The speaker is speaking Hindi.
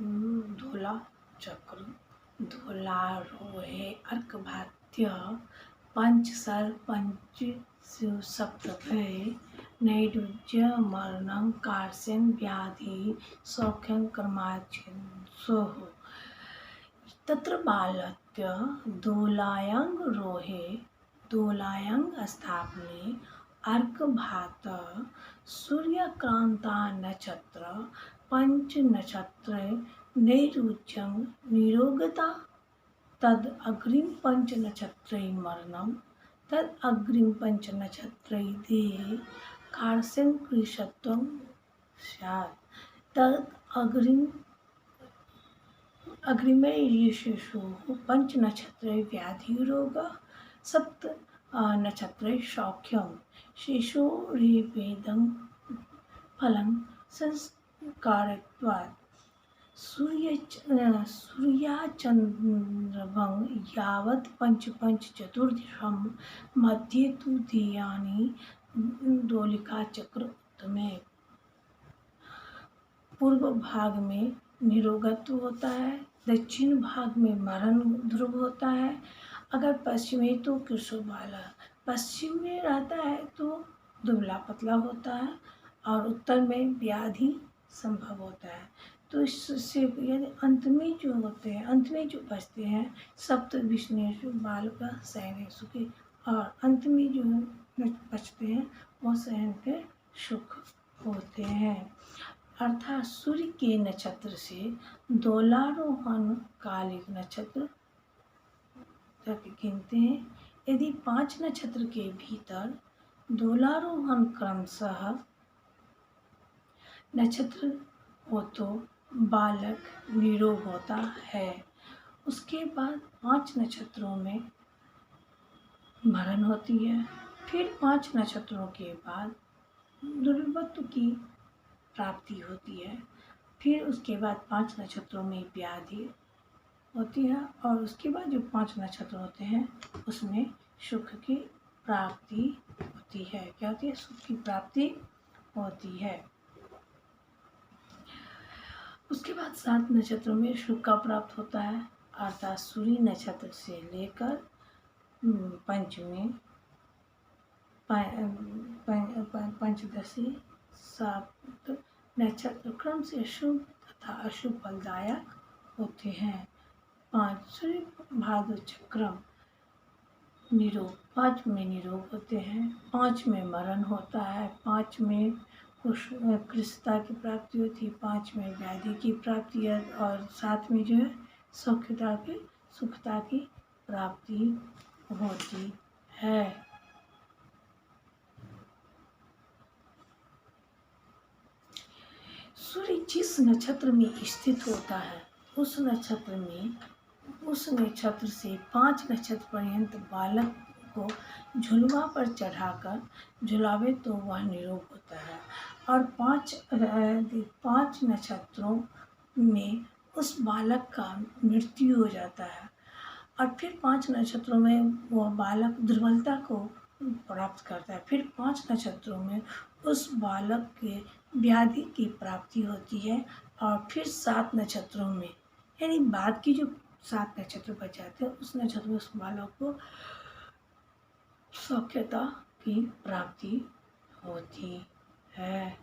धूला चक्र धूलारोहे अर्कभात्य पंचसर पंचसप्तभय नैरुज्य मरणं कार्सेन व्याधि सौख्यं कर्माचिन्सोः तत्र बालत्य दोलायंग रोहे दोलायंग स्थापने अर्कभात सूर्यक्रांता नक्षत्र पंच नक्षत्र नैरुच्यं निरोगता तद अग्रिम पंच नक्षत्र मरणम तद अग्रिम पंच नक्षत्र देहे कार्सेन कृषत्वं स्यात् तद अग्रिमे यशस्सु पंच नक्षत्रे व्याधि रोग सप्त नक्षत्रे सौख्यम शिशोरेवेदं फलं संस्कारत्वात् सूर्याचन्द्रभं यावत् पंच चतुर्दशं मध्ये तु देयानि दोलिका चक्र उत्तमे पूर्व भाग में निरोगत्व होता है, दक्षिण भाग में मरण ध्रुव होता है। अगर पश्चिम में तो कृषोबाला पश्चिम में रहता है तो दुबला पतला होता है और उत्तर में व्याधि संभव होता है। तो इससे यदि अंत में जो होते हैं, अंत में जो बचते हैं सप्त विष्णुषु बालका शयनेषु के, और अंत में जो बचते हैं वो शयन के सुख होते हैं। अर्थात सूर्य के नक्षत्र से दोलारोहण कालिक नक्षत्र तक गिनते हैं। यदि 5 नक्षत्र के भीतर दोलारोहण क्रमशः नक्षत्र हो तो बालक निरोग होता है। उसके बाद 5 नक्षत्रों में मरण होती है। फिर 5 नक्षत्रों के बाद दुर्लभत्व की प्राप्ति होती है। फिर उसके बाद 5 नक्षत्रों में व्याधि होती है और उसके बाद जो 5 नक्षत्र होते हैं उसमें सुख की प्राप्ति होती है। क्या होती है? सुख की प्राप्ति होती है। उसके बाद 7 नक्षत्रों में सुख का प्राप्त होता है, अर्थात सूर्य नक्षत्र से लेकर पंचमी पंचदशी 7 नक्षत्र क्रम से शुभ तथा अशुभ फलदायक होते हैं। 5 सूर्य भाद्र चक्रम निरोग, 5 में निरोग होते हैं, 5 में मरण होता है, 5 में कृष्णता की प्राप्ति होती है, 5 में व्याधि की प्राप्ति है और 7 में जो है सुखता की प्राप्ति होती है। सूर्य जिस नक्षत्र में स्थित होता है उस नक्षत्र से 5 नक्षत्र पर्यंत बालक को झुलवा पर चढ़ाकर झुलावे तो वह निरोग होता है, और 5 नक्षत्रों में उस बालक का मृत्यु हो जाता है और फिर 5 नक्षत्रों में वह बालक दुर्बलता को प्राप्त करता है। फिर 5 नक्षत्रों में उस बालक के व्याधि की प्राप्ति होती है और फिर 7 नक्षत्रों में, यानी बाद की जो 7 नक्षत्र बच जाते हैं उस नक्षत्र में उस बालक को सौख्यता की प्राप्ति होती है।